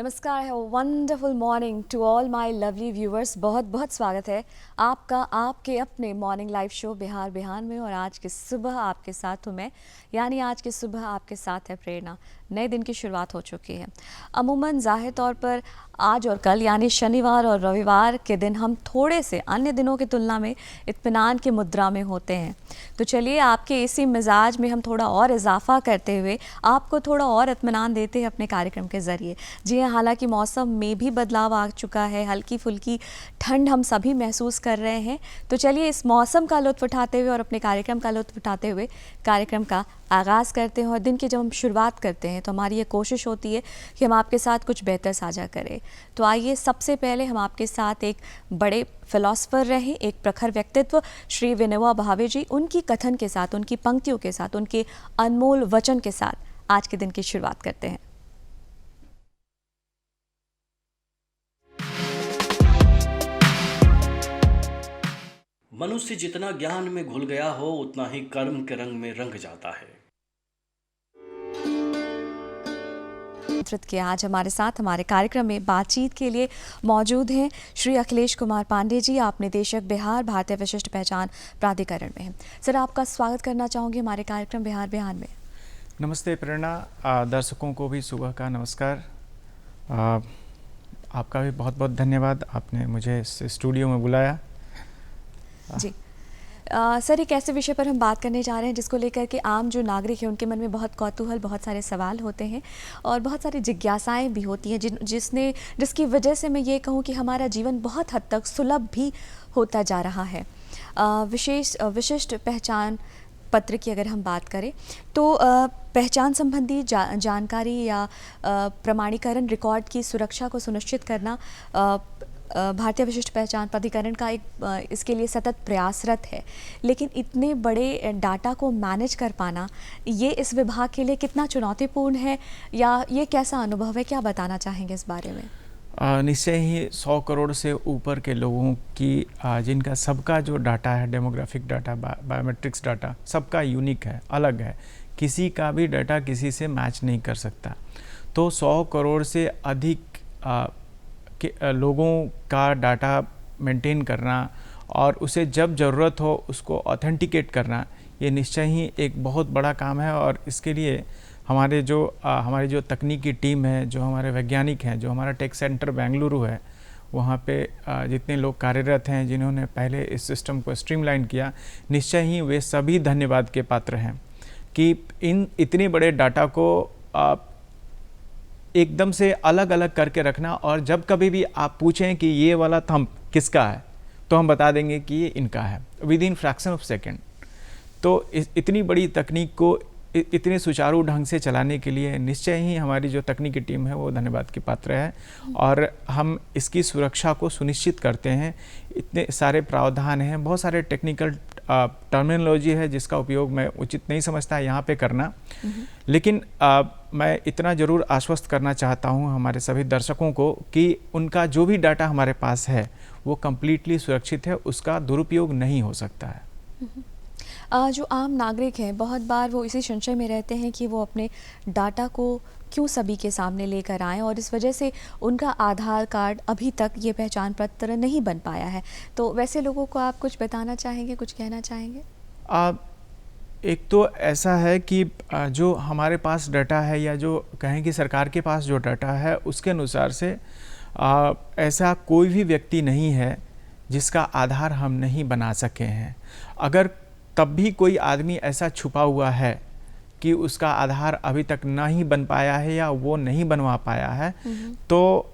नमस्कार है wonderful morning to all my lovely viewers. बहुत बहुत स्वागत है आपका आपके अपने morning live show Bihar Bihan में। और आज की सुबह आपके साथ हूँ मैं, यानी आज की सुबह आपके साथ है प्रेरणा। नए दिन की शुरुआत हो चुकी है। अमूमन ज़ाहिर तौर पर आज और कल यानी शनिवार और रविवार के दिन हम थोड़े से अन्य दिनों की तुलना में इत्मीनान की मुद्रा में होते हैं। तो चलिए आपके इसी मिजाज में हम थोड़ा और इजाफा करते हुए आपको थोड़ा और इत्मीनान देते हैं अपने कार्यक्रम के ज़रिए। जी हाँ, हालांकि मौसम में भी बदलाव आ चुका है, हल्की फुल्की ठंड हम सभी महसूस कर रहे हैं। तो चलिए इस मौसम का लुत्फ़ उठाते हुए और अपने कार्यक्रम का लुत्फ़ उठाते हुए कार्यक्रम का आगाज़ करते हैं। और दिन की जब हम शुरुआत करते हैं तो हमारी ये कोशिश होती है कि हम आपके साथ कुछ बेहतर साझा करें। तो आइए सबसे पहले हम आपके साथ एक बड़े फिलोसफर रहे, एक प्रखर व्यक्तित्व श्री विनोबा भावे जी, उनकी कथन के साथ, उनकी पंक्तियों के साथ, उनके अनमोल वचन के साथ आज के दिन की शुरुआत करते हैं। मनुष्य जितना ज्ञान में घुल गया हो उतना ही कर्म के रंग में रंग जाता है। के आज हमारे साथ हमारे कार्यक्रम में बातचीत के लिए मौजूद हैं श्री अखिलेश कुमार पांडे जी। आप निदेशक बिहार भारतीय विशिष्ट पहचान प्राधिकरण में हैं। सर, आपका स्वागत करना चाहूँगी हमारे कार्यक्रम बिहार बिहान में। नमस्ते प्रेरणा, दर्शकों को भी सुबह का नमस्कार। आपका भी बहुत बहुत धन्यवाद, आपने मुझे इस स्टूडियो में बुलाया। जी सर, एक ऐसे विषय पर हम बात करने जा रहे हैं जिसको लेकर के आम जो नागरिक हैं उनके मन में बहुत कौतूहल, बहुत सारे सवाल होते हैं और बहुत सारी जिज्ञासाएं भी होती हैं जिसकी वजह से मैं ये कहूँ कि हमारा जीवन बहुत हद तक सुलभ भी होता जा रहा है। विशिष्ट पहचान पत्र की अगर हम बात करें तो पहचान संबंधी जानकारी या प्रमाणीकरण रिकॉर्ड की सुरक्षा को सुनिश्चित करना भारतीय विशिष्ट पहचान प्राधिकरण का एक इसके लिए सतत प्रयासरत है। लेकिन इतने बड़े डाटा को मैनेज कर पाना ये इस विभाग के लिए कितना चुनौतीपूर्ण है या ये कैसा अनुभव है, क्या बताना चाहेंगे इस बारे में? निश्चय ही 100 करोड़ से ऊपर के लोगों की जिनका सबका जो डाटा है, डेमोग्राफिक डाटा, बायोमेट्रिक्स डाटा, सबका यूनिक है, अलग है। किसी का भी डाटा किसी से मैच नहीं कर सकता। तो 100 करोड़ से अधिक लोगों का डाटा मेंटेन करना और उसे जब ज़रूरत हो उसको ऑथेंटिकेट करना, ये निश्चय ही एक बहुत बड़ा काम है। और इसके लिए हमारी जो तकनीकी टीम है, जो हमारे वैज्ञानिक हैं, जो हमारा टेक सेंटर बेंगलुरु है, वहाँ पे जितने लोग कार्यरत हैं जिन्होंने पहले इस सिस्टम को स्ट्रीमलाइन किया, निश्चय ही वे सभी धन्यवाद के पात्र हैं कि इतने बड़े डाटा को एकदम से अलग अलग करके रखना। और जब कभी भी आप पूछें कि ये वाला थंब किसका है तो हम बता देंगे कि ये इनका है with in fraction of second. तो इतनी बड़ी तकनीक को इतने सुचारू ढंग से चलाने के लिए निश्चय ही हमारी जो तकनीकी टीम है वो धन्यवाद की पात्र है। और हम इसकी सुरक्षा को सुनिश्चित करते हैं। इतने सारे प्रावधान हैं, बहुत सारे टेक्निकल टर्मिनोलॉजी है जिसका उपयोग मैं उचित नहीं समझता यहाँ पे करना। लेकिन मैं इतना ज़रूर आश्वस्त करना चाहता हूँ हमारे सभी दर्शकों को कि उनका जो भी डाटा हमारे पास है वो कम्प्लीटली सुरक्षित है, उसका दुरुपयोग नहीं हो सकता है। जो आम नागरिक हैं बहुत बार वो इसी संशय में रहते हैं कि वो अपने डाटा को क्यों सभी के सामने लेकर आएँ और इस वजह से उनका आधार कार्ड अभी तक ये पहचान पत्र नहीं बन पाया है। तो वैसे लोगों को आप कुछ बताना चाहेंगे, कुछ कहना चाहेंगे? एक तो ऐसा है कि जो हमारे पास डाटा है या जो कहें कि सरकार के पास जो डाटा है उसके अनुसार से ऐसा कोई भी व्यक्ति नहीं है जिसका आधार हम नहीं बना सके हैं। अगर तब भी कोई आदमी ऐसा छुपा हुआ है कि उसका आधार अभी तक नहीं बन पाया है या वो नहीं बनवा पाया है, तो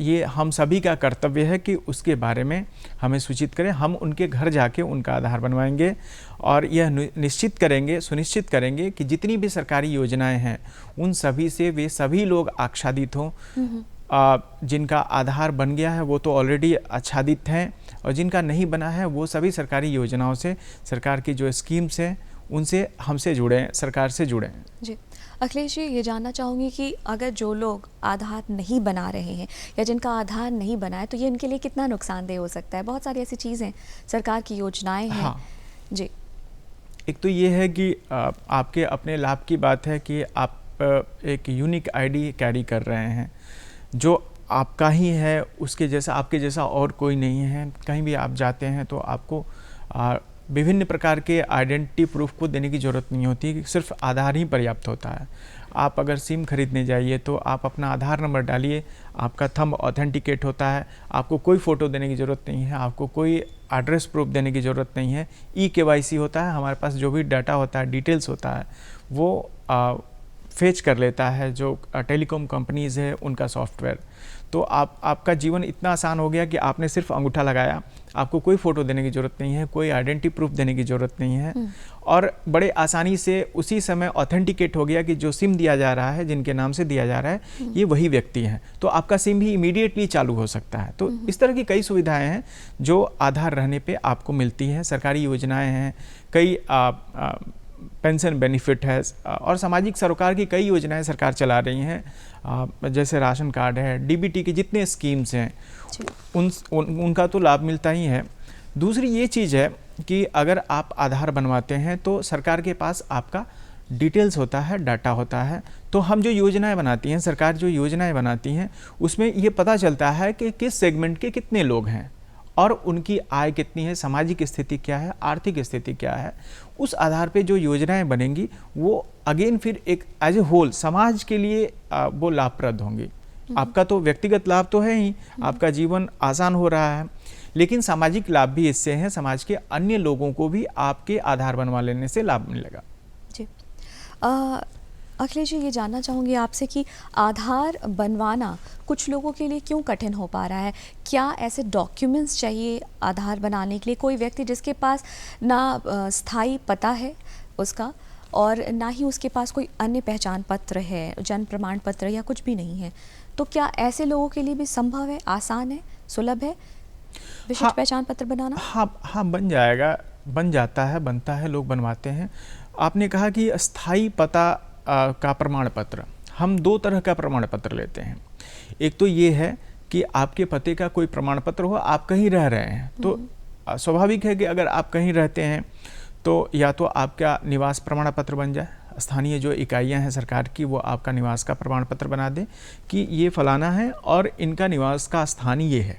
ये हम सभी का कर्तव्य है कि उसके बारे में हमें सूचित करें। हम उनके घर जाके उनका आधार बनवाएंगे और यह सुनिश्चित करेंगे कि जितनी भी सरकारी योजनाएं हैं उन सभी से वे सभी लोग आच्छादित हों। जिनका आधार बन गया है वो तो ऑलरेडी आच्छादित हैं और जिनका नहीं बना है वो सभी सरकारी योजनाओं से, सरकार की जो स्कीम्स हैं उनसे हमसे जुड़ें, सरकार से जुड़ें। जी अखिलेश जी, ये जानना चाहूँगी कि अगर जो लोग आधार नहीं बना रहे हैं या जिनका आधार नहीं बना है तो ये इनके लिए कितना नुकसानदेह हो सकता है? बहुत सारी ऐसी चीज़ें, सरकार की योजनाएं हैं। हाँ। जी, एक तो ये है कि आपके अपने लाभ की बात है कि आप एक यूनिक आईडी कैरी कर रहे हैं। जो आपका ही है, उसके जैसा आपके जैसा और कोई नहीं है। कहीं भी आप जाते हैं तो आपको विभिन्न प्रकार के आइडेंटिटी प्रूफ को देने की ज़रूरत नहीं होती, सिर्फ आधार ही पर्याप्त होता है। आप अगर सिम खरीदने जाइए तो आप अपना आधार नंबर डालिए, आपका थंब ऑथेंटिकेट होता है, आपको कोई फ़ोटो देने की ज़रूरत नहीं है, आपको कोई एड्रेस प्रूफ देने की ज़रूरत नहीं है। KYC होता है, हमारे पास जो भी डाटा होता है, डिटेल्स होता है, वो फेच कर लेता है जो टेलीकॉम कंपनीज़ है उनका सॉफ्टवेयर। तो आपका जीवन इतना आसान हो गया कि आपने सिर्फ अंगूठा लगाया, आपको कोई फ़ोटो देने की ज़रूरत नहीं है, कोई आइडेंटिटी प्रूफ देने की ज़रूरत नहीं है, और बड़े आसानी से उसी समय ऑथेंटिकेट हो गया कि जो सिम दिया जा रहा है, जिनके नाम से दिया जा रहा है, ये वही व्यक्ति हैं। तो आपका सिम भी इमीडिएटली चालू हो सकता है। तो इस तरह की कई सुविधाएं हैं जो आधार रहने पे आपको मिलती हैं। सरकारी योजनाएं हैं, कई पेंशन बेनिफिट है, और सामाजिक सरोकार की कई योजनाएं सरकार चला रही हैं, जैसे राशन कार्ड है, DBT के जितने स्कीम्स हैं उनका तो लाभ मिलता ही है। दूसरी ये चीज़ है कि अगर आप आधार बनवाते हैं तो सरकार के पास आपका डिटेल्स होता है, डाटा होता है। तो हम जो योजनाएं बनाती हैं, सरकार जो योजनाएं बनाती हैं, उसमें ये पता चलता है कि किस सेगमेंट के कितने लोग हैं और उनकी आय कितनी है, सामाजिक स्थिति क्या है, आर्थिक स्थिति क्या है। उस आधार पे जो योजनाएं बनेंगी वो अगेन फिर एक एज ए होल समाज के लिए वो लाभप्रद होंगी। आपका तो व्यक्तिगत लाभ तो है ही, आपका जीवन आसान हो रहा है, लेकिन सामाजिक लाभ भी इससे हैं। समाज के अन्य लोगों को भी आपके आधार बनवा लेने से लाभ मिलेगा। जी अखिलेश जी, ये जानना चाहूँगी आपसे कि आधार बनवाना कुछ लोगों के लिए क्यों कठिन हो पा रहा है? क्या ऐसे डॉक्यूमेंट्स चाहिए आधार बनाने के लिए? कोई व्यक्ति जिसके पास ना स्थायी पता है उसका और ना ही उसके पास कोई अन्य पहचान पत्र है, जन्म प्रमाण पत्र या कुछ भी नहीं है, तो क्या ऐसे लोगों के लिए भी संभव है, आसान है, सुलभ है विशिष्ट पहचान पत्र बनाना? हाँ, बन जाएगा, बन जाता है, बनता है, लोग बनवाते हैं। आपने कहा कि स्थायी पता का प्रमाण पत्र, हम दो तरह का प्रमाण पत्र लेते हैं। एक तो ये है कि आपके पते का कोई प्रमाण पत्र हो, आप कहीं रह रहे हैं, तो स्वाभाविक है कि अगर आप कहीं रहते हैं तो या तो आपका निवास प्रमाण पत्र बन जाए, स्थानीय जो इकाइयां हैं सरकार की वो आपका निवास का प्रमाण पत्र बना दें कि ये फलाना है और इनका निवास का स्थान ये है,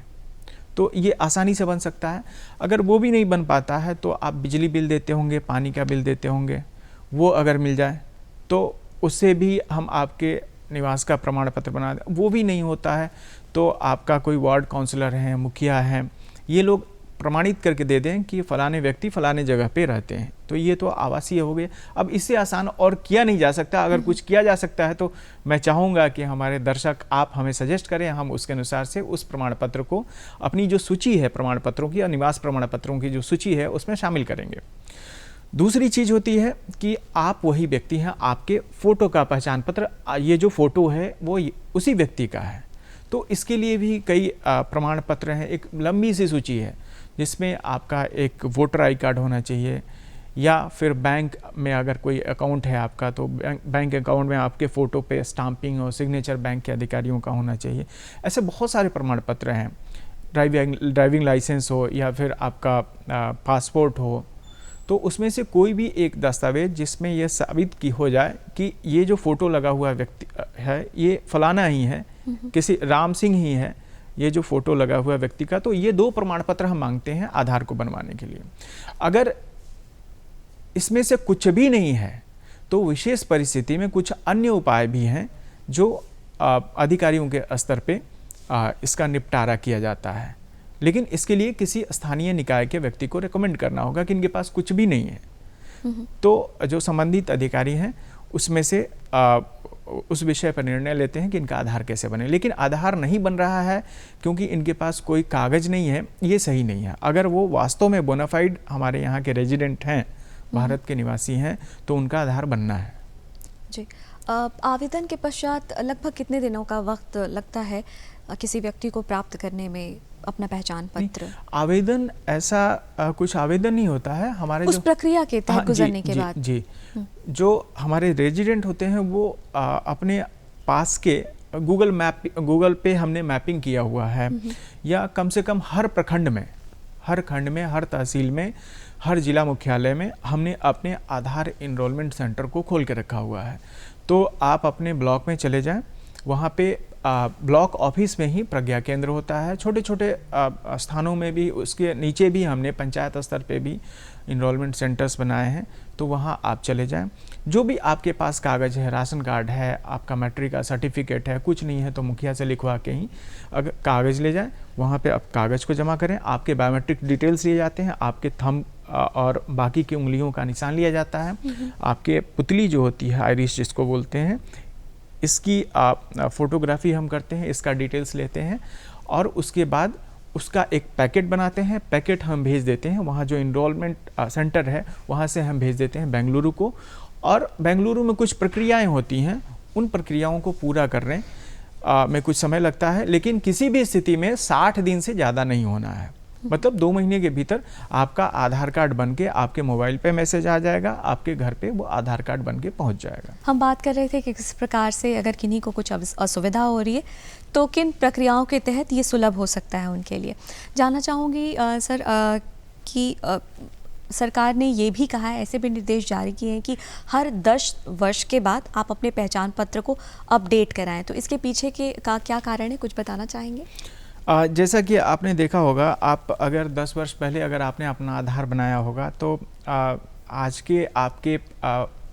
तो ये आसानी से बन सकता है। अगर वो भी नहीं बन पाता है तो आप बिजली बिल देते होंगे, पानी का बिल देते होंगे, वो अगर मिल जाए तो उससे भी हम आपके निवास का प्रमाण पत्र बना दें। वो भी नहीं होता है तो आपका कोई वार्ड काउंसलर है, मुखिया है, ये लोग प्रमाणित करके दे दें कि फलाने व्यक्ति फलाने जगह पे रहते हैं, तो ये तो आवासीय हो गए। अब इससे आसान और किया नहीं जा सकता। अगर कुछ किया जा सकता है तो मैं चाहूँगा कि हमारे दर्शक आप हमें सजेस्ट करें, हम उसके अनुसार से उस प्रमाण पत्र को अपनी जो सूची है प्रमाण पत्रों की या निवास प्रमाण पत्रों की जो सूची है उसमें शामिल करेंगे। दूसरी चीज़ होती है कि आप वही व्यक्ति हैं, आपके फ़ोटो का पहचान पत्र, ये जो फ़ोटो है वो उसी व्यक्ति का है, तो इसके लिए भी कई प्रमाण पत्र हैं। एक लंबी सी सूची है जिसमें आपका एक वोटर आई कार्ड होना चाहिए, या फिर बैंक में अगर कोई अकाउंट है आपका तो बैंक अकाउंट में आपके फ़ोटो पे स्टाम्पिंग और सिग्नेचर बैंक के अधिकारियों का होना चाहिए। ऐसे बहुत सारे प्रमाण पत्र हैं। ड्राइविंग लाइसेंस हो या फिर आपका पासपोर्ट हो, तो उसमें से कोई भी एक दस्तावेज जिसमें यह साबित की हो जाए कि ये जो फ़ोटो लगा हुआ व्यक्ति है ये फलाना ही है, किसी राम सिंह ही है ये जो फ़ोटो लगा हुआ व्यक्ति का। तो ये दो प्रमाण पत्र हम मांगते हैं आधार को बनवाने के लिए। अगर इसमें से कुछ भी नहीं है तो विशेष परिस्थिति में कुछ अन्य उपाय भी हैं जो अधिकारियों के स्तर पे इसका निपटारा किया जाता है, लेकिन इसके लिए किसी स्थानीय निकाय के व्यक्ति को रेकमेंड करना होगा कि इनके पास कुछ भी नहीं है। तो जो संबंधित अधिकारी हैं उसमें से उस विषय पर निर्णय लेते हैं कि इनका आधार कैसे बने। लेकिन आधार नहीं बन रहा है क्योंकि इनके पास कोई कागज़ नहीं है, ये सही नहीं है। अगर वो वास्तव में बोनाफाइड हमारे यहाँ के रेजिडेंट हैं, भारत के निवासी हैं, तो उनका आधार बनना है। जी, आवेदन के पश्चात लगभग कितने दिनों का वक्त लगता है किसी व्यक्ति को प्राप्त करने में अपना पहचान पत्र? आवेदन ऐसा कुछ आवेदन नहीं होता है हमारे उस प्रक्रिया के तहत गुजरने के बाद जी जो हमारे रेजिडेंट होते हैं वो अपने पास के गूगल पे हमने मैपिंग किया हुआ है, या कम से कम हर प्रखंड में, हर खंड में, हर तहसील में, हर जिला मुख्यालय में हमने अपने आधार इनरोलमेंट सेंटर को खोल के रखा हुआ है। तो आप अपने ब्लॉक में चले जाएं, वहाँ पे ब्लॉक ऑफिस में ही प्रज्ञा केंद्र होता है। छोटे छोटे स्थानों में भी, उसके नीचे भी हमने पंचायत स्तर पे भी इनरोलमेंट सेंटर्स बनाए हैं, तो वहाँ आप चले जाएं। जो भी आपके पास कागज़ है, राशन कार्ड है, आपका मैट्रिक का सर्टिफिकेट है, कुछ नहीं है तो मुखिया से लिखवा के ही अगर कागज़ ले जाएं, वहाँ पे आप कागज़ को जमा करें। आपके बायोमेट्रिक डिटेल्स लिए जाते हैं, आपके थंब और बाकी की उंगलियों का निशान लिया जाता है, आपके पुतली जो होती है, आइरिस जिसको बोलते हैं, इसकी फ़ोटोग्राफी हम करते हैं, इसका डिटेल्स लेते हैं और उसके बाद उसका एक पैकेट बनाते हैं। पैकेट हम भेज देते हैं वहाँ जो इनरोलमेंट सेंटर है, वहाँ से हम भेज देते हैं बेंगलुरु को। और बेंगलुरु में कुछ प्रक्रियाएं होती हैं, उन प्रक्रियाओं को पूरा करने में कुछ समय लगता है, लेकिन किसी भी स्थिति में 60 दिन से ज़्यादा नहीं होना है। मतलब 2 महीने के भीतर आपका आधार कार्ड बन के आपके मोबाइल पे मैसेज आ जाएगा, आपके घर पे वो आधार कार्ड बन के पहुँच जाएगा। हम बात कर रहे थे कि किस प्रकार से अगर किन्हीं को कुछ असुविधा हो रही है तो किन प्रक्रियाओं के तहत ये सुलभ हो सकता है उनके लिए। जानना चाहूँगी सर कि सरकार ने ये भी कहा है, ऐसे भी निर्देश जारी किए हैं कि हर 10 वर्ष के बाद आप अपने पहचान पत्र को अपडेट कराएं, तो इसके पीछे का क्या कारण है, कुछ बताना चाहेंगे? जैसा कि आपने देखा होगा, आप अगर 10 वर्ष पहले अगर आपने अपना आधार बनाया होगा तो आज के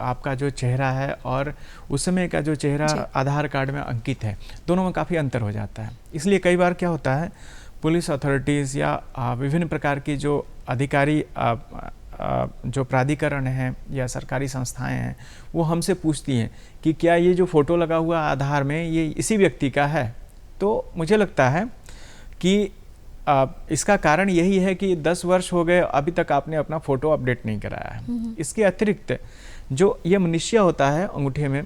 आपका जो चेहरा है और उस समय का जो चेहरा आधार कार्ड में अंकित है, दोनों में काफ़ी अंतर हो जाता है। इसलिए कई बार क्या होता है, पुलिस अथॉरिटीज़ या विभिन्न प्रकार की जो अधिकारी जो प्राधिकरण हैं या सरकारी संस्थाएं हैं, वो हमसे पूछती हैं कि क्या ये जो फ़ोटो लगा हुआ आधार में ये इसी व्यक्ति का है। तो मुझे लगता है कि इसका कारण यही है कि 10 वर्ष हो गए, अभी तक आपने अपना फ़ोटो अपडेट नहीं कराया है। इसके अतिरिक्त जो ये मनुष्य होता है अंगूठे में,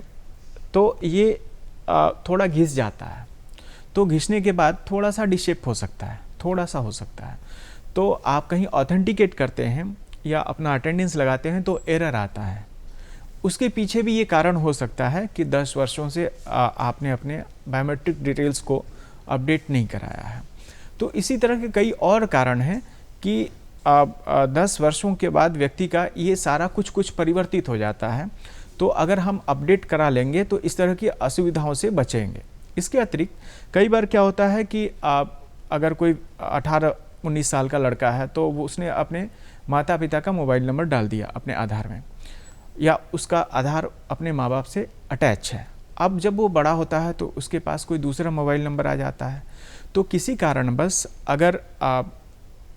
तो ये थोड़ा घिस जाता है, तो घिसने के बाद थोड़ा सा डिशेप हो सकता है, थोड़ा सा हो सकता है। तो आप कहीं ऑथेंटिकेट करते हैं या अपना अटेंडेंस लगाते हैं तो एरर आता है। उसके पीछे भी ये कारण हो सकता है कि 10 वर्षों से आपने अपने बायोमेट्रिक डिटेल्स को अपडेट नहीं कराया है। तो इसी तरह के कई और कारण हैं कि 10 वर्षों के बाद व्यक्ति का ये सारा कुछ परिवर्तित हो जाता है। तो अगर हम अपडेट करा लेंगे तो इस तरह की असुविधाओं से बचेंगे। इसके अतिरिक्त कई बार क्या होता है कि अगर कोई 18-19 साल का लड़का है तो वो उसने अपने माता पिता का मोबाइल नंबर डाल दिया अपने आधार में, या उसका आधार अपने माँ बाप से अटैच है। अब जब वो बड़ा होता है तो उसके पास कोई दूसरा मोबाइल नंबर आ जाता है, तो किसी कारणवश अगर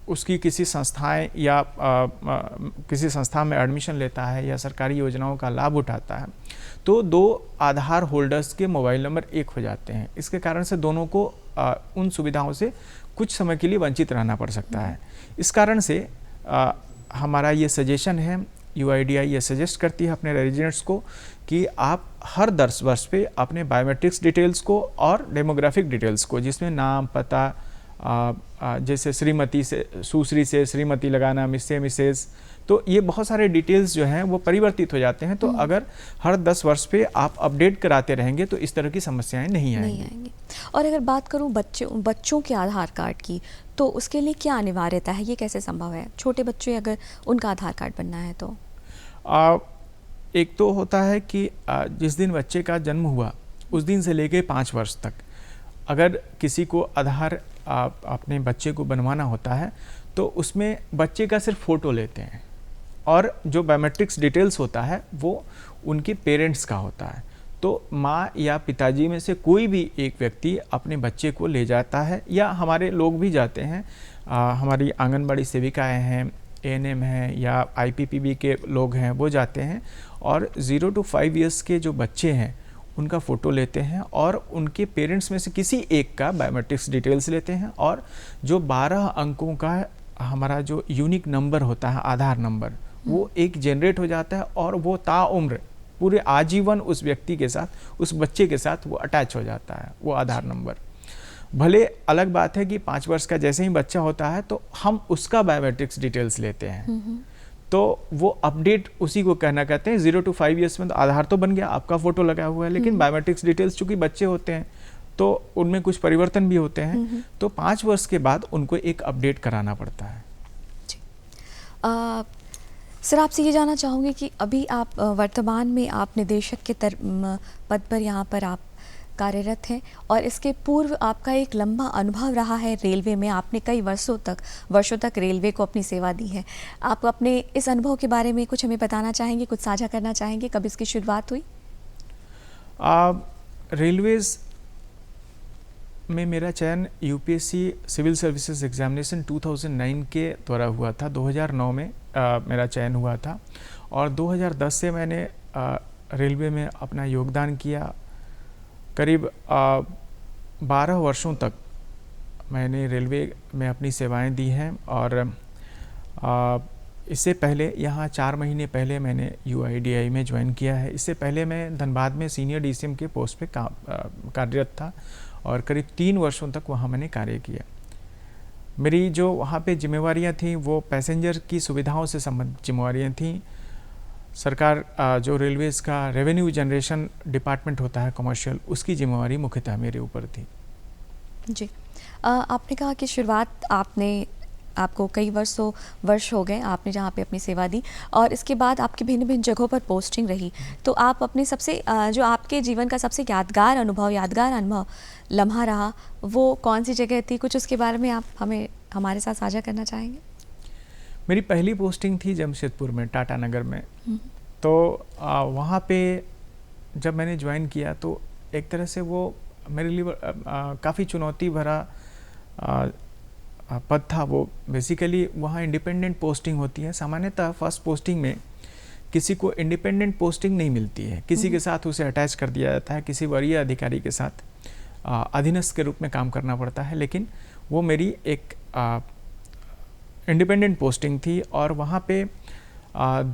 उसकी किसी संस्थाएं या किसी संस्था में एडमिशन लेता है या सरकारी योजनाओं का लाभ उठाता है, तो 2 आधार होल्डर्स के मोबाइल नंबर एक हो जाते हैं। इसके कारण से दोनों को उन सुविधाओं से कुछ समय के लिए वंचित रहना पड़ सकता है। इस कारण से हमारा ये सजेशन है, UIDAI ये सजेस्ट करती है अपने रेजिडेंट्स को कि आप हर 10 वर्ष पे अपने बायोमेट्रिक्स डिटेल्स को और डेमोग्राफिक डिटेल्स को, जिसमें नाम, पता, जैसे श्रीमती से सुश्री से श्रीमती लगाना, मिसेस, तो ये बहुत सारे डिटेल्स जो हैं वो परिवर्तित हो जाते हैं। तो अगर हर 10 वर्ष पे आप अपडेट कराते रहेंगे तो इस तरह की समस्याएं नहीं आएंगी। और अगर बात करूं बच्चों के आधार कार्ड की, तो उसके लिए क्या अनिवार्यता है, ये कैसे संभव है? छोटे बच्चे अगर उनका आधार कार्ड बनना है तो एक तो होता है कि जिस दिन बच्चे का जन्म हुआ उस दिन से लेके 5 वर्ष तक अगर किसी को आधार अपने बच्चे को बनवाना होता है तो उसमें बच्चे का सिर्फ फ़ोटो लेते हैं और जो बायोमेट्रिक्स डिटेल्स होता है वो उनके पेरेंट्स का होता है। तो माँ या पिताजी में से कोई भी एक व्यक्ति अपने बच्चे को ले जाता है, या हमारे लोग भी जाते हैं, हमारी आंगनबाड़ी सेविकाएं हैं, ANM हैं या IPPB के लोग हैं, वो जाते हैं और 0 to 5 ईयर्स के जो बच्चे हैं उनका फ़ोटो लेते हैं और उनके पेरेंट्स में से किसी एक का बायोमेट्रिक्स डिटेल्स लेते हैं, और जो 12 अंकों का हमारा जो यूनिक नंबर होता है, आधार नंबर, वो एक जनरेट हो जाता है और वो ताउम्र पूरे आजीवन उस व्यक्ति के साथ, उस बच्चे के साथ वो अटैच हो जाता है, वो आधार नंबर। भले अलग बात है कि 5 वर्ष का जैसे ही बच्चा होता है तो हम उसका बायोमेट्रिक्स डिटेल्स लेते हैं, तो वो अपडेट उसी को कहते हैं। 0 to 5 ईयर्स में तो आधार तो बन गया, आपका फ़ोटो लगा हुआ है, लेकिन बायोमेट्रिक्स डिटेल्स चूँकि बच्चे होते हैं तो उनमें कुछ परिवर्तन भी होते हैं, तो 5 वर्ष के बाद उनको एक अपडेट कराना पड़ता है। सर, आपसे ये जानना चाहूँगी कि अभी आप वर्तमान में आप निदेशक के पद पर यहाँ पर आप कार्यरत हैं और इसके पूर्व आपका एक लंबा अनुभव रहा है रेलवे में। आपने कई वर्षों तक रेलवे को अपनी सेवा दी है। आप अपने इस अनुभव के बारे में कुछ हमें बताना चाहेंगे, कुछ साझा करना चाहेंगे? कब इसकी शुरुआत हुई? रेलवेज़ में मेरा चयन यूपीएससी सिविल सर्विसेज एग्जामिनेशन 2009 के द्वारा हुआ था। 2009 में मेरा चयन हुआ था और 2010 से मैंने रेलवे में अपना योगदान किया। करीब 12 वर्षों तक मैंने रेलवे में अपनी सेवाएं दी हैं और इससे पहले यहाँ 4 महीने पहले मैंने यूआईडीआई में ज्वाइन किया है। इससे पहले मैं धनबाद में सीनियर डीसीएम के पोस्ट पे कार्यरत था और करीब 3 वर्षों तक वहाँ मैंने कार्य किया। मेरी जो वहाँ पे जिम्मेवारियाँ थीं वो पैसेंजर की सुविधाओं से संबंधित जिम्मेवारियाँ थीं। सरकार जो रेलवेज़ का रेवेन्यू जनरेशन डिपार्टमेंट होता है कमर्शियल, उसकी जिम्मेवारी मुख्यतः मेरे ऊपर थी। जी, आपने कहा कि शुरुआत आपको कई वर्ष हो गए आपने जहाँ पे अपनी सेवा दी और इसके बाद आपकी भिन्न जगहों पर पोस्टिंग रही। तो आप अपने सबसे जो आपके जीवन का सबसे यादगार अनुभव लम्हा रहा, वो कौन सी जगह थी? कुछ उसके बारे में आप हमारे साथ साझा करना चाहेंगे? मेरी पहली पोस्टिंग थी जमशेदपुर में, टाटा नगर में। तो वहाँ पे जब मैंने ज्वाइन किया तो एक तरह से वो मेरे लिए काफ़ी चुनौती भरा पद था। वो बेसिकली वहाँ इंडिपेंडेंट पोस्टिंग होती है। सामान्यतः फर्स्ट पोस्टिंग में किसी को इंडिपेंडेंट पोस्टिंग नहीं मिलती है, किसी के साथ उसे अटैच कर दिया जाता है, किसी वरीय अधिकारी के साथ अधीनस्थ के रूप में काम करना पड़ता है। लेकिन वो मेरी एक इंडिपेंडेंट पोस्टिंग थी और वहाँ पे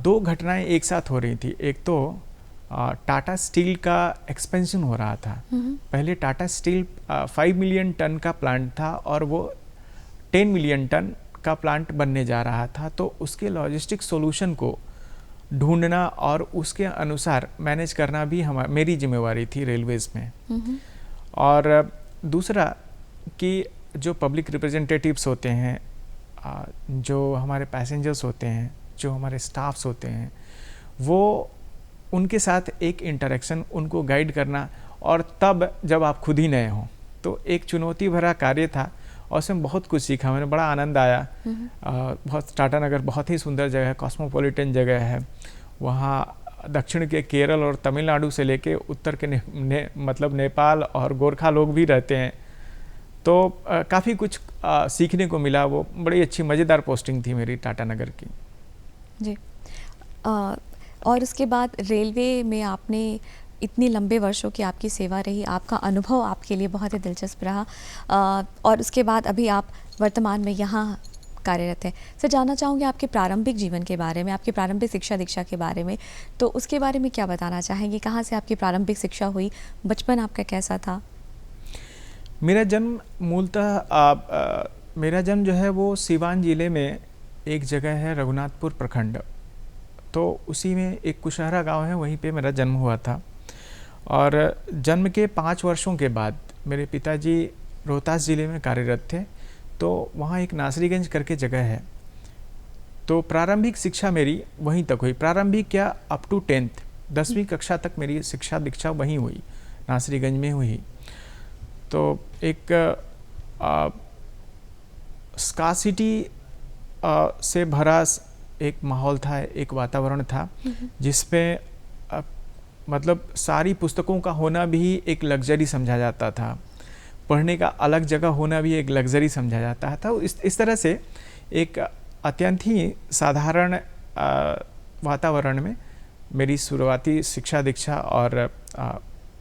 2 घटनाएं एक साथ हो रही थी। एक तो टाटा स्टील का एक्सपेंशन हो रहा था। पहले टाटा स्टील 5 मिलियन टन का प्लांट था और वो 10 मिलियन टन का प्लांट बनने जा रहा था। तो उसके लॉजिस्टिक सॉल्यूशन को ढूंढना और उसके अनुसार मैनेज करना भी मेरी जिम्मेवारी थी रेलवेज़ में। और दूसरा कि जो पब्लिक रिप्रेजेंटेटिव्स होते हैं, जो हमारे पैसेंजर्स होते हैं, जो हमारे स्टाफ्स होते हैं, वो उनके साथ एक इंटरेक्शन, उनको गाइड करना, और तब जब आप खुद ही नए हों, तो एक चुनौती भरा कार्य था और उसमें बहुत कुछ सीखा। मैंने बड़ा आनंद आया। बहुत टाटा नगर बहुत ही सुंदर जगह है, कॉस्मोपॉलिटन जगह है। वहाँ दक्षिण के केरल और तमिलनाडु से लेके उत्तर के मतलब नेपाल और गोरखा लोग भी रहते हैं। तो काफ़ी कुछ सीखने को मिला। वो बड़ी अच्छी मज़ेदार पोस्टिंग थी मेरी टाटा नगर की। जी। और उसके बाद रेलवे में आपने इतने लंबे वर्षों की आपकी सेवा रही, आपका अनुभव आपके लिए बहुत ही दिलचस्प रहा और उसके बाद अभी आप वर्तमान में यहाँ कार्यरत हैं। सर, जानना चाहूँगी आपके प्रारंभिक जीवन के बारे में, आपकी प्रारंभिक शिक्षा दीक्षा के बारे में। तो उसके बारे में क्या बताना चाहेंगे? कहाँ से आपकी प्रारंभिक शिक्षा हुई? बचपन आपका कैसा था? मेरा जन्म मेरा जन्म जो है वो सीवान ज़िले में एक जगह है, रघुनाथपुर प्रखंड। तो उसी में एक कुशहरा गांव है, वहीं पे मेरा जन्म हुआ था। और जन्म के 5 वर्षों के बाद मेरे पिताजी रोहतास ज़िले में कार्यरत थे। तो वहाँ एक नासरीगंज करके जगह है। तो प्रारंभिक शिक्षा मेरी वहीं तक हुई। प्रारंभिक क्या, अप टू 10th 10वीं कक्षा तक मेरी शिक्षा दीक्षा वहीं हुई, नासरीगंज में हुई। तो एक स्कार्सिटी से भरा एक माहौल था, एक वातावरण था जिसमें मतलब सारी पुस्तकों का होना भी एक लग्जरी समझा जाता था, पढ़ने का अलग जगह होना भी एक लग्जरी समझा जाता था। इस तरह से एक अत्यंत ही साधारण वातावरण में मेरी शुरुआती शिक्षा दीक्षा और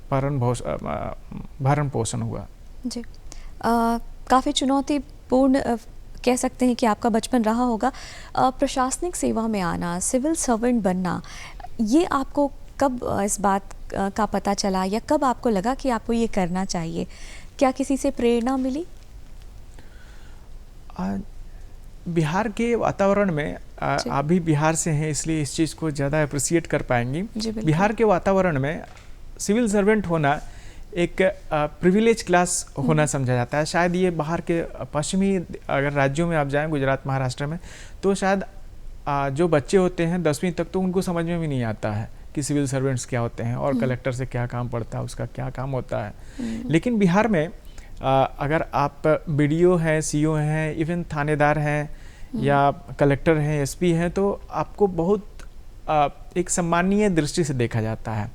भरण पोषण हुआ। जी। काफ़ी चुनौतीपूर्ण कह सकते हैं कि आपका बचपन रहा होगा। प्रशासनिक सेवा में आना, सिविल सर्वेंट बनना, ये आपको कब इस बात का पता चला या कब आपको लगा कि आपको ये करना चाहिए? क्या किसी से प्रेरणा मिली? बिहार के वातावरण में आप भी बिहार से हैं इसलिए इस चीज़ को ज़्यादा अप्रिशिएट कर पाएंगी। बिहार के वातावरण में सिविल सर्वेंट होना एक प्रिविलेज क्लास होना समझा जाता है। शायद ये बाहर के पश्चिमी अगर राज्यों में आप जाएं, गुजरात महाराष्ट्र में, तो शायद जो बच्चे होते हैं 10वीं तक तो उनको समझ में भी नहीं आता है कि सिविल सर्वेंट्स क्या होते हैं और कलेक्टर से क्या काम पड़ता है, उसका क्या काम होता है। लेकिन बिहार में अगर आप बीडीओ हैं, सीओ हैं, इवन थानेदार हैं या कलेक्टर हैं, एसपी हैं, तो आपको बहुत एक सम्मानीय दृष्टि से देखा जाता है।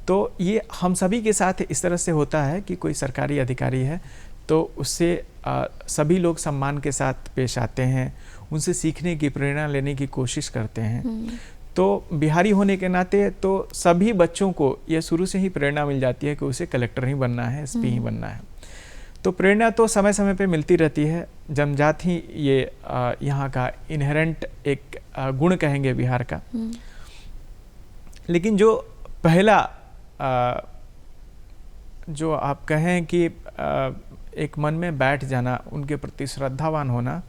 तो ये हम सभी के साथ इस तरह से होता है कि कोई सरकारी अधिकारी है तो उससे सभी लोग सम्मान के साथ पेश आते हैं, उनसे सीखने की, प्रेरणा लेने की कोशिश करते हैं। तो बिहारी होने के नाते तो सभी बच्चों को ये शुरू से ही प्रेरणा मिल जाती है कि उसे कलेक्टर ही बनना है, एसपी ही बनना है। तो प्रेरणा तो समय समय पे मिलती रहती है, जन्मजात ही ये यहाँ का इनहेरेंट एक गुण कहेंगे बिहार का। लेकिन जो पहला जो आप कहें कि एक मन में बैठ जाना, उनके प्रति श्रद्धावान होना,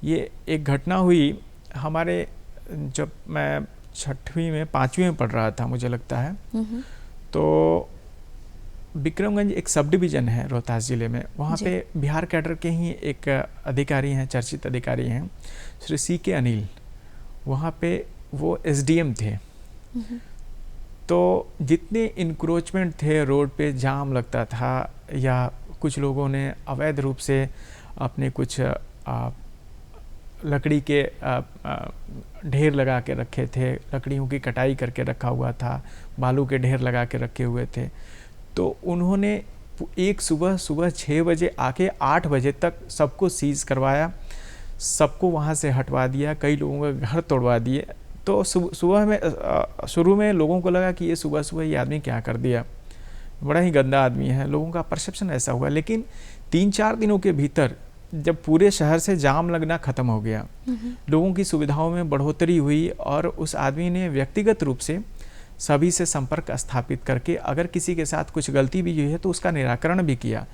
ये एक घटना हुई हमारे, जब मैं 6वीं में 5वीं में पढ़ रहा था मुझे लगता है। तो विक्रमगंज एक सब डिवीज़न है रोहतास ज़िले में, वहाँ पे बिहार कैडर के ही एक अधिकारी हैं, चर्चित अधिकारी हैं, श्री C.K. अनिल। वहाँ पे वो SDM थे। तो जितने इंक्रोचमेंट थे, रोड पे जाम लगता था या कुछ लोगों ने अवैध रूप से अपने कुछ लकड़ी के ढेर लगा के रखे थे, लकड़ियों की कटाई करके रखा हुआ था, बालू के ढेर लगा के रखे हुए थे। तो उन्होंने एक सुबह 6 बजे आके 8 बजे तक सबको सीज करवाया, सबको वहाँ से हटवा दिया, कई लोगों के घर तोड़वा दिए। तो सुबह में शुरू में लोगों को लगा कि ये सुबह सुबह ये आदमी क्या कर दिया, बड़ा ही गंदा आदमी है, लोगों का परसेप्शन ऐसा हुआ। लेकिन 3-4 दिनों के भीतर जब पूरे शहर से जाम लगना ख़त्म हो गया, लोगों की सुविधाओं में बढ़ोतरी हुई और उस आदमी ने व्यक्तिगत रूप से सभी से संपर्क स्थापित करके अगर किसी के साथ कुछ गलती भी हुई है तो उसका निराकरण भी किया।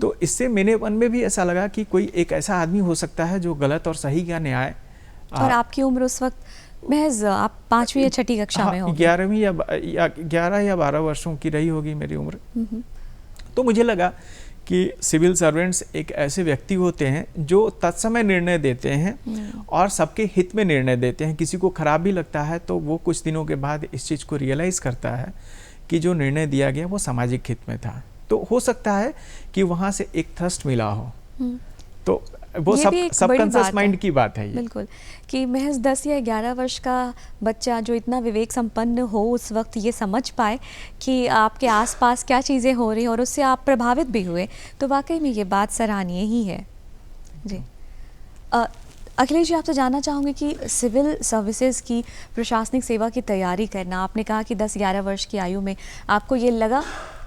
तो इससे मेरे मन में भी ऐसा लगा कि कोई एक ऐसा आदमी हो सकता है जो गलत और सही का न्याय। और आपकी उम्र उस वक्त महज आप 5वीं या 6ठी कक्षा में होंगे। 11वीं या 11 या 12 वर्षों की रही होगी मेरी उम्र। तो मुझे लगा कि सिविल सर्वेंट्स एक ऐसे व्यक्ति होते हैं जो तत्समय निर्णय देते हैं और सबके हित में निर्णय देते हैं। किसी को खराब भी लगता है तो वो कुछ दिनों के बाद इस चीज़ को रियलाइज़ करता है कि जो निर्णय दिया गया वो सामाजिक हित में था। तो हो सकता है कि वहाँ से एक थ्रस्ट मिला हो। तो वो सबकॉन्शियस माइंड की बात है ये। बिल्कुल, कि महज 10 या 11 वर्ष का बच्चा जो इतना विवेक संपन्न हो उस वक्त ये समझ पाए कि आपके आसपास क्या चीज़ें हो रही हैं और उससे आप प्रभावित भी हुए, तो वाकई में ये बात सराहनीय ही है। जी अखिलेश जी, आपसे जानना चाहूँगी कि सिविल सर्विसेज की प्रशासनिक सेवा की तैयारी करना, आपने कहा कि 10-11 वर्ष की आयु में आपको ये लगा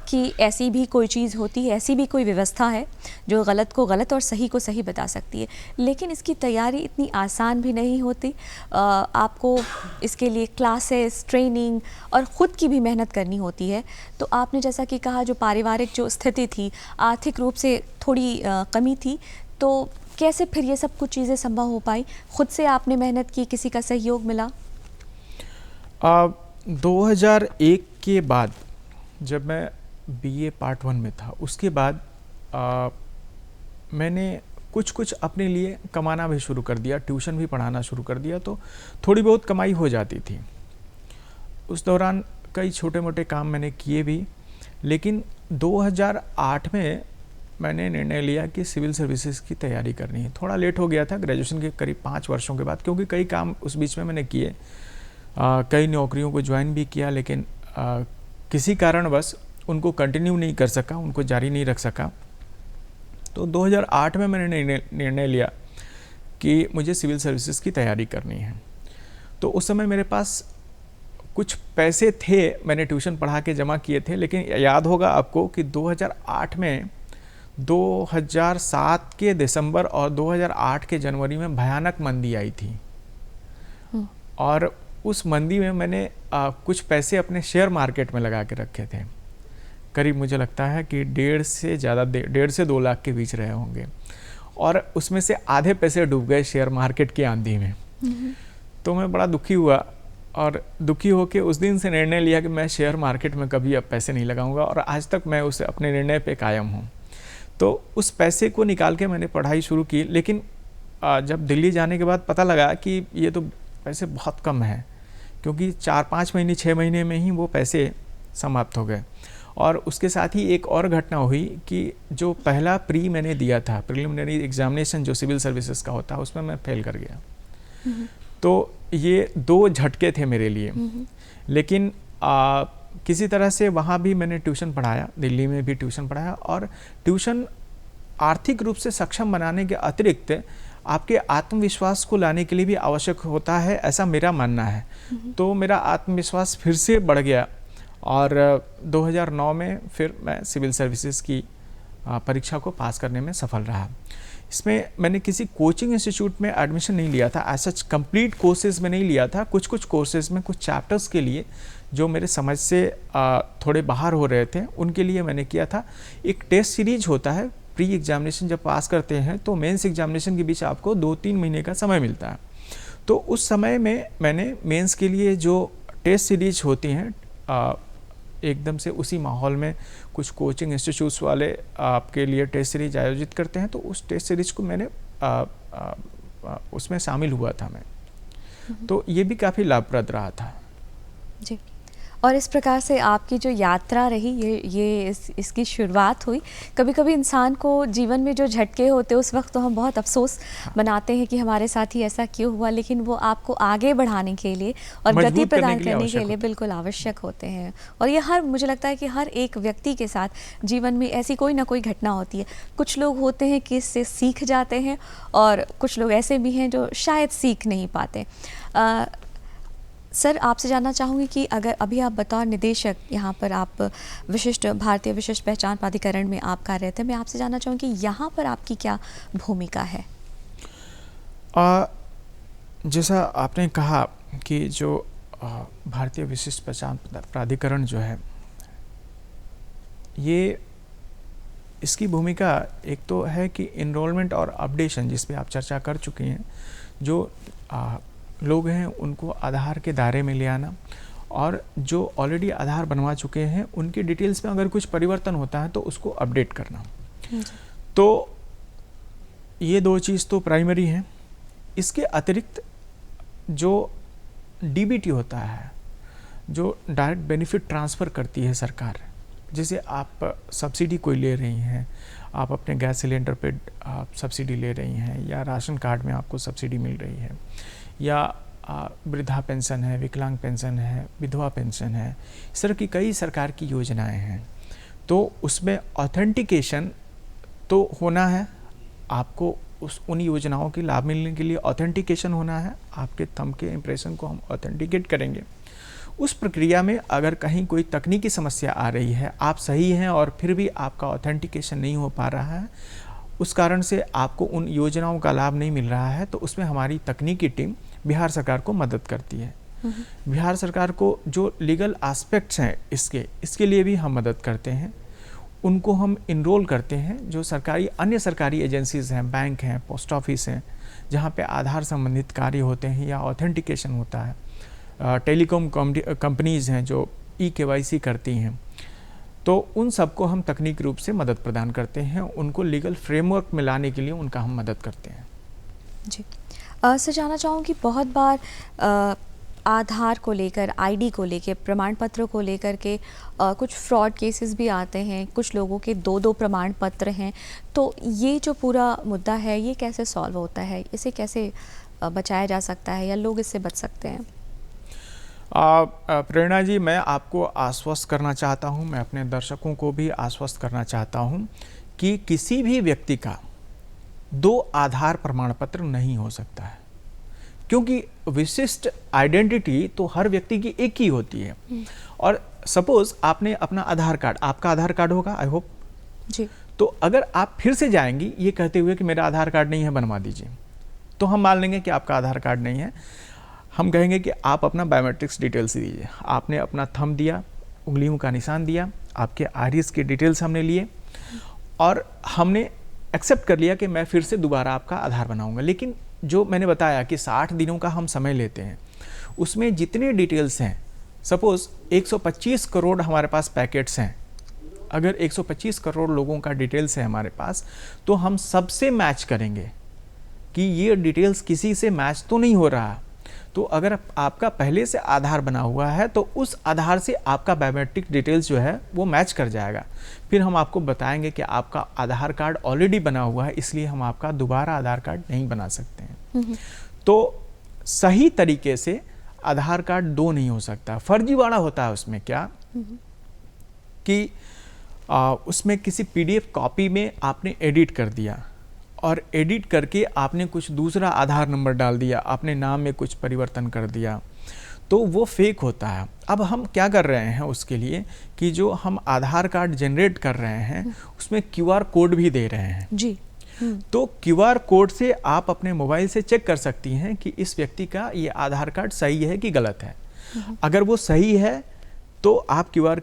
कि ऐसी भी कोई चीज़ होती है, ऐसी भी कोई व्यवस्था है जो गलत को गलत और सही को सही बता सकती है। लेकिन इसकी तैयारी इतनी आसान भी नहीं होती, आपको इसके लिए क्लासेस, ट्रेनिंग और ख़ुद की भी मेहनत करनी होती है। तो आपने जैसा कि कहा, जो पारिवारिक जो स्थिति थी, आर्थिक रूप से थोड़ी कमी थी, तो कैसे फिर ये सब कुछ चीज़ें संभव हो पाई? खुद से आपने मेहनत की, किसी का सहयोग मिला? 2001 के बाद जब मैं BA पार्ट 1 में था, उसके बाद मैंने कुछ अपने लिए कमाना भी शुरू कर दिया, ट्यूशन भी पढ़ाना शुरू कर दिया, तो थोड़ी बहुत कमाई हो जाती थी। उस दौरान कई छोटे मोटे काम मैंने किए भी। लेकिन 2008 में मैंने निर्णय लिया कि सिविल सर्विसेज की तैयारी करनी है। थोड़ा लेट हो गया था, ग्रेजुएशन के करीब 5 वर्षों के बाद, क्योंकि कई काम उस बीच में मैंने किए, कई नौकरियों को ज्वाइन भी किया, लेकिन किसी कारणवश उनको कंटिन्यू नहीं कर सका, उनको जारी नहीं रख सका। तो 2008 में मैंने निर्णय लिया कि मुझे सिविल सर्विसेज की तैयारी करनी है। तो उस समय मेरे पास कुछ पैसे थे, मैंने ट्यूशन पढ़ा के जमा किए थे। लेकिन याद होगा आपको कि 2008 में 2007 के दिसंबर और 2008 के जनवरी में भयानक मंदी आई थी। और उस मंदी में मैंने कुछ पैसे अपने शेयर मार्केट में लगा के रखे थे। करीब मुझे लगता है कि 1.5 से 2 लाख के बीच रहे होंगे। और उसमें से आधे पैसे डूब गए शेयर मार्केट की आंधी में। तो मैं बड़ा दुखी हुआ और दुखी होकर उस दिन से निर्णय लिया कि मैं शेयर मार्केट में कभी अब पैसे नहीं लगाऊंगा, और आज तक मैं उस अपने निर्णय पे कायम हूँ। तो उस पैसे को निकाल के मैंने पढ़ाई शुरू की। लेकिन जब दिल्ली जाने के बाद पता लगा कि ये तो पैसे बहुत कम हैं, क्योंकि 4-5 महीने 6 महीने में ही वो पैसे समाप्त हो गए। और उसके साथ ही एक और घटना हुई कि जो पहला प्री मैंने दिया था, प्रिलिमिनरी एग्जामिनेशन जो सिविल सर्विसेज का होता है, उसमें मैं फेल कर गया। तो ये 2 झटके थे मेरे लिए। लेकिन किसी तरह से वहाँ भी मैंने ट्यूशन पढ़ाया, दिल्ली में भी ट्यूशन पढ़ाया। और ट्यूशन आर्थिक रूप से सक्षम बनाने के अतिरिक्त आपके आत्मविश्वास को लाने के लिए भी आवश्यक होता है, ऐसा मेरा मानना है। तो मेरा आत्मविश्वास फिर से बढ़ गया और 2009 में फिर मैं सिविल सर्विसेज की परीक्षा को पास करने में सफल रहा। इसमें मैंने किसी कोचिंग इंस्टीट्यूट में एडमिशन नहीं लिया था, ऐसा कंप्लीट कोर्सेज में नहीं लिया था। कुछ कोर्सेज में कुछ चैप्टर्स के लिए जो मेरे समझ से थोड़े बाहर हो रहे थे, उनके लिए मैंने किया था। एक टेस्ट सीरीज होता है, प्री एग्जामिनेशन जब पास करते हैं तो मेंस एग्जामिनेशन के बीच आपको 2-3 महीने का समय मिलता है। तो उस समय में मैंने मेंस के लिए जो टेस्ट सीरीज होती हैं, एकदम से उसी माहौल में कुछ कोचिंग इंस्टीट्यूट्स वाले आपके लिए टेस्ट सीरीज आयोजित करते हैं, तो उस टेस्ट सीरीज को मैंने उसमें शामिल हुआ था मैं। तो ये भी काफ़ी लाभप्रद रहा था जी। और इस प्रकार से आपकी जो यात्रा रही, इसकी शुरुआत हुई। कभी कभी इंसान को जीवन में जो झटके होते हैं उस वक्त तो हम बहुत अफसोस मनाते हैं कि हमारे साथ ही ऐसा क्यों हुआ, लेकिन वो आपको आगे बढ़ाने के लिए और गति प्रदान करने के लिए बिल्कुल आवश्यक होते हैं। और ये मुझे लगता है कि हर एक व्यक्ति के साथ जीवन में ऐसी कोई ना कोई घटना होती है। कुछ लोग होते हैं कि इससे सीख जाते हैं और कुछ लोग ऐसे भी हैं जो शायद सीख नहीं पाते। सर, आपसे जानना चाहूँगी कि अगर अभी आप बतौर निदेशक यहाँ पर आप भारतीय विशिष्ट पहचान प्राधिकरण में आप कार्यरत हैं, मैं आपसे जानना चाहूँगी कि यहाँ पर आपकी क्या भूमिका है? जैसा आपने कहा कि जो भारतीय विशिष्ट पहचान प्राधिकरण जो है, ये इसकी भूमिका एक तो है कि इनरोलमेंट और अपडेशन, जिस पे आप चर्चा कर चुके हैं, जो लोग हैं उनको आधार के दायरे में ले आना, और जो ऑलरेडी आधार बनवा चुके हैं उनकी डिटेल्स में अगर कुछ परिवर्तन होता है तो उसको अपडेट करना। तो ये 2 चीज़ तो प्राइमरी हैं। इसके अतिरिक्त जो डीबीटी होता है, जो डायरेक्ट बेनिफिट ट्रांसफ़र करती है सरकार, जैसे आप सब्सिडी कोई ले रही हैं, आप अपने गैस सिलेंडर पे आप सब्सिडी ले रही हैं, या राशन कार्ड में आपको सब्सिडी मिल रही है, या वृद्धा पेंशन है, विकलांग पेंशन है, विधवा पेंशन है, इस तरह की कई सरकार की योजनाएं हैं। तो उसमें ऑथेंटिकेशन तो होना है, आपको उन योजनाओं की लाभ मिलने के लिए ऑथेंटिकेशन होना है। आपके थंब के इम्प्रेशन को हम ऑथेंटिकेट करेंगे। उस प्रक्रिया में अगर कहीं कोई तकनीकी समस्या आ रही है, आप सही हैं और फिर भी आपका ऑथेंटिकेशन नहीं हो पा रहा है, उस कारण से आपको उन योजनाओं का लाभ नहीं मिल रहा है, तो उसमें हमारी तकनीकी टीम बिहार सरकार को मदद करती है। बिहार सरकार को जो लीगल एस्पेक्ट्स हैं इसके लिए भी हम मदद करते हैं। उनको हम इनरोल करते हैं, जो अन्य सरकारी एजेंसीज़ हैं, बैंक हैं, पोस्ट ऑफिस हैं, जहाँ पे आधार संबंधित कार्य होते हैं या ऑथेंटिकेशन होता है। टेलीकॉम कंपनीज़ हैं जो EKYC करती हैं, तो उन सबको हम तकनीकी रूप से मदद प्रदान करते हैं। उनको लीगल फ्रेमवर्क में लाने के लिए उनका हम मदद करते हैं। जी सर, जानना चाहूँगी बहुत बार आधार को लेकर, ID को लेकर, प्रमाण पत्रों को लेकर के कुछ फ्रॉड केसेस भी आते हैं। कुछ लोगों के 2-2 प्रमाण पत्र हैं। तो ये जो पूरा मुद्दा है, ये कैसे सॉल्व होता है? इसे कैसे बचाया जा सकता है या लोग इससे बच सकते हैं? प्रेरणा जी, मैं आपको आश्वस्त करना चाहता हूं, मैं अपने दर्शकों को भी आश्वस्त करना चाहता हूं कि किसी भी व्यक्ति का 2 आधार प्रमाण पत्र नहीं हो सकता है, क्योंकि विशिष्ट आइडेंटिटी तो हर व्यक्ति की एक ही होती है। और सपोज आपने अपना आधार कार्ड, आपका आधार कार्ड होगा, आई होप जी, तो अगर आप फिर से जाएंगी ये कहते हुए कि मेरा आधार कार्ड नहीं है, बनवा दीजिए, तो हम मान लेंगे कि आपका आधार कार्ड नहीं है। हम कहेंगे कि आप अपना बायोमेट्रिक्स डिटेल्स दीजिए। आपने अपना थंब दिया, उंगलियों का निशान दिया, आपके आइरिस की डिटेल्स हमने लिए और हमने एक्सेप्ट कर लिया कि मैं फिर से दोबारा आपका आधार बनाऊंगा। लेकिन जो मैंने बताया कि 60 दिनों का हम समय लेते हैं, उसमें जितने डिटेल्स हैं, सपोज 125 करोड़ हमारे पास पैकेट्स हैं, अगर 125 करोड़ लोगों का डिटेल्स है हमारे पास, तो हम सबसे मैच करेंगे कि ये डिटेल्स किसी से मैच तो नहीं हो रहा। तो अगर आपका पहले से आधार बना हुआ है तो उस आधार से आपका बायोमेट्रिक डिटेल्स जो है वो मैच कर जाएगा। फिर हम आपको बताएंगे कि आपका आधार कार्ड ऑलरेडी बना हुआ है, इसलिए हम आपका दोबारा आधार कार्ड नहीं बना सकते हैं। तो सही तरीके से आधार कार्ड दो नहीं हो सकता, फर्जीवाड़ा होता है उसमें क्या कि उसमें किसी PDF कॉपी में आपने एडिट कर दिया और एडिट करके आपने कुछ दूसरा आधार नंबर डाल दिया, आपने नाम में कुछ परिवर्तन कर दिया, तो वो फेक होता है। अब हम क्या कर रहे हैं उसके लिए कि जो हम आधार कार्ड जनरेट कर रहे हैं उसमें QR कोड भी दे रहे हैं जी। तो QR कोड से आप अपने मोबाइल से चेक कर सकती हैं कि इस व्यक्ति का ये आधार कार्ड सही है कि गलत है। अगर वो सही है तो आप QR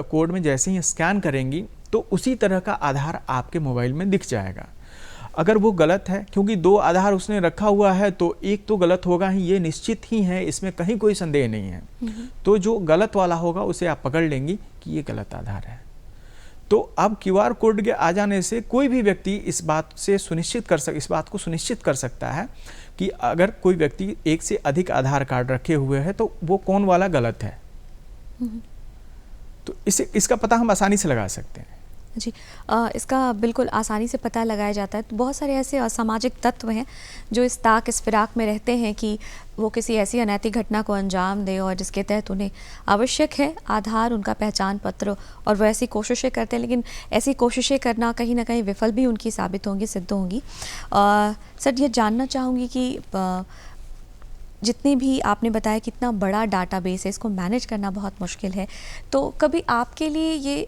कोड में जैसे ही स्कैन करेंगी तो उसी तरह का आधार आपके मोबाइल में दिख जाएगा। अगर वो गलत है, क्योंकि दो आधार उसने रखा हुआ है तो एक तो गलत होगा ही, ये निश्चित ही है, इसमें कहीं कोई संदेह नहीं है। तो जो गलत वाला होगा उसे आप पकड़ लेंगी कि ये गलत आधार है। तो अब QR कोड के आ जाने से कोई भी व्यक्ति इस बात को सुनिश्चित कर सकता है कि अगर कोई व्यक्ति एक से अधिक आधार कार्ड रखे हुए है तो वो कौन वाला गलत है। तो इसका पता हम आसानी से लगा सकते हैं। जी, इसका बिल्कुल आसानी से पता लगाया जाता है। तो बहुत सारे ऐसे असामाजिक तत्व हैं जो इस फिराक में रहते हैं कि वो किसी ऐसी अनैतिक घटना को अंजाम दे और जिसके तहत उन्हें आवश्यक है आधार, उनका पहचान पत्र, और वो ऐसी कोशिशें करते हैं, लेकिन ऐसी कोशिशें करना कहीं ना कहीं विफल भी उनकी साबित होंगी, सिद्ध होंगी। सर, ये जानना चाहूँगी कि जितनी भी आपने बताया कितना बड़ा डाटाबेस है, इसको मैनेज करना बहुत मुश्किल है, तो कभी आपके लिए ये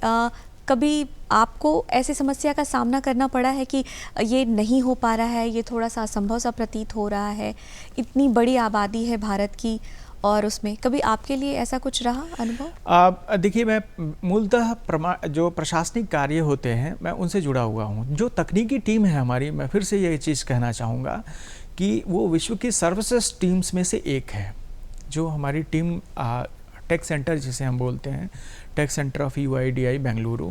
कभी आपको ऐसी समस्या का सामना करना पड़ा है कि ये नहीं हो पा रहा है, ये थोड़ा सा असंभव सा प्रतीत हो रहा है, इतनी बड़ी आबादी है भारत की, और उसमें कभी आपके लिए ऐसा कुछ रहा अनुभव? देखिए, मैं मूलतः जो प्रशासनिक कार्य होते हैं मैं उनसे जुड़ा हुआ हूँ। जो तकनीकी टीम है हमारी, मैं फिर से ये चीज़ कहना चाहूँगा कि वो विश्व की सर्वश्रेष्ठ टीम्स में से एक है। जो हमारी टीम टेक सेंटर जिसे हम बोलते हैं, tech centre of UIDI Bengaluru,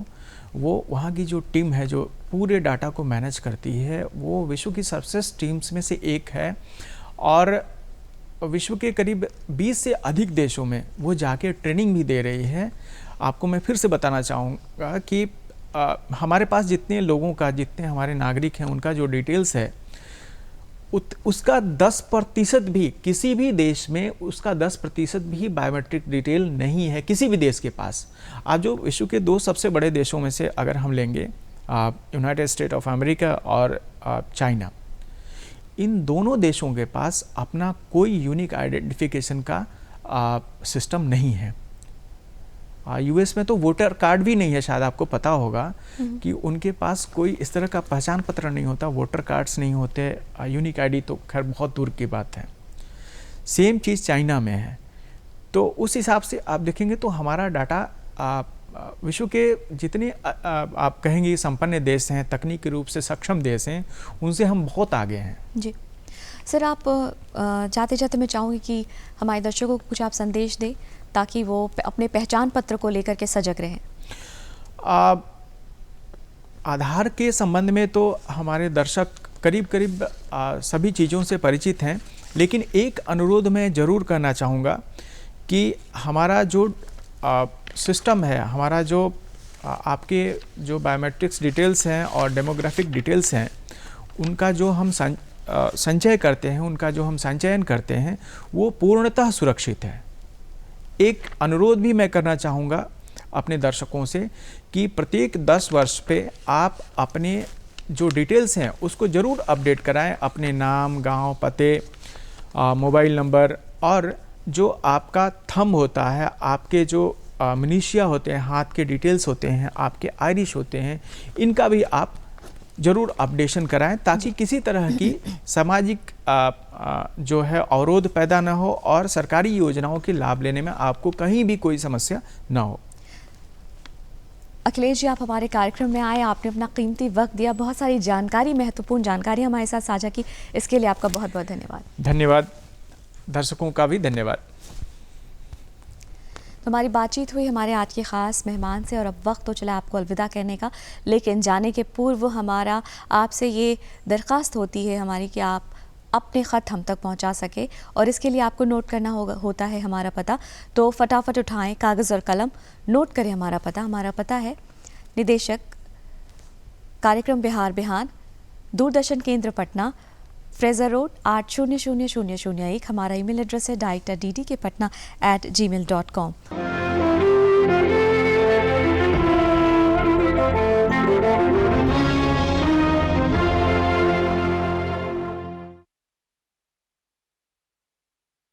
वो वहाँ की जो टीम है जो पूरे डाटा को मैनेज करती है, वो विश्व की सर्वश्रेष्ठ टीम्स में से एक है। और विश्व के करीब 20 से अधिक देशों में वो जाके ट्रेनिंग भी दे रही है। आपको मैं फिर से बताना चाहूँगा कि हमारे पास जितने लोगों का, जितने हमारे नागरिक हैं, उनका जो डिटेल्स है उसका 10% भी, किसी भी देश में उसका 10% भी बायोमेट्रिक डिटेल नहीं है किसी भी देश के पास। आज जो विश्व के दो सबसे बड़े देशों में से अगर हम लेंगे, यूनाइटेड स्टेट ऑफ अमेरिका और चाइना, इन दोनों देशों के पास अपना कोई यूनिक आइडेंटिफिकेशन का सिस्टम नहीं है। US में तो वोटर कार्ड भी नहीं है, शायद आपको पता होगा कि उनके पास कोई इस तरह का पहचान पत्र नहीं होता, वोटर कार्ड्स नहीं होते, यूनिक ID तो खैर बहुत दूर की बात है। सेम चीज़ चाइना में है। तो उस हिसाब से आप देखेंगे तो हमारा डाटा विश्व के जितने आप कहेंगे संपन्न देश हैं, तकनीकी रूप से सक्षम देश हैं, उनसे हम बहुत आगे हैं। जी सर, आप जाते जाते मैं चाहूँगी कि हमारे दर्शकों को कुछ आप संदेश दें ताकि वो अपने पहचान पत्र को लेकर के सजग रहें। आधार के संबंध में तो हमारे दर्शक करीब करीब सभी चीज़ों से परिचित हैं, लेकिन एक अनुरोध मैं ज़रूर करना चाहूँगा कि हमारा जो सिस्टम है, हमारा जो आपके जो बायोमेट्रिक्स डिटेल्स हैं और डेमोग्राफिक डिटेल्स हैं, उनका जो हम संचय करते हैं, उनका जो हम संचयन करते हैं, वो पूर्णतः सुरक्षित है। एक अनुरोध भी मैं करना चाहूँगा अपने दर्शकों से कि प्रत्येक 10 वर्ष पे आप अपने जो डिटेल्स हैं उसको ज़रूर अपडेट कराएं, अपने नाम, गांव, पते, मोबाइल नंबर, और जो आपका थंब होता है, आपके जो मिनिशिया होते हैं, हाथ के डिटेल्स होते हैं, आपके आइरिश होते हैं, इनका भी आप ज़रूर अपडेशन कराएं ताकि किसी तरह की सामाजिक जो है अवरोध पैदा ना हो और सरकारी योजनाओं के लाभ लेने में आपको कहीं भी कोई समस्या ना हो। अखिलेश जी, आप हमारे कार्यक्रम में आए, आपने अपना कीमती वक्त दिया, बहुत सारी जानकारी, महत्वपूर्ण जानकारी हमारे साथ साझा की, इसके लिए आपका बहुत बहुत धन्यवाद। धन्यवाद, दर्शकों का भी धन्यवाद। तो हमारी बातचीत हुई हमारे आज के ख़ास मेहमान से, और अब वक्त तो चला आपको अलविदा कहने का, लेकिन जाने के पूर्व हमारा आपसे ये दरख्वास्त होती है हमारी कि आप अपने ख़त हम तक पहुंचा सके। और इसके लिए आपको नोट करना होता है हमारा पता। तो फटाफट उठाएं कागज़ और कलम, नोट करें हमारा पता। हमारा पता है निदेशक कार्यक्रम बिहार बिहान, दूरदर्शन केंद्र पटना, फ्रेजर रोड 800001। हमारा ईमेल एड्रेस है director@ddkpatna@gmail.com।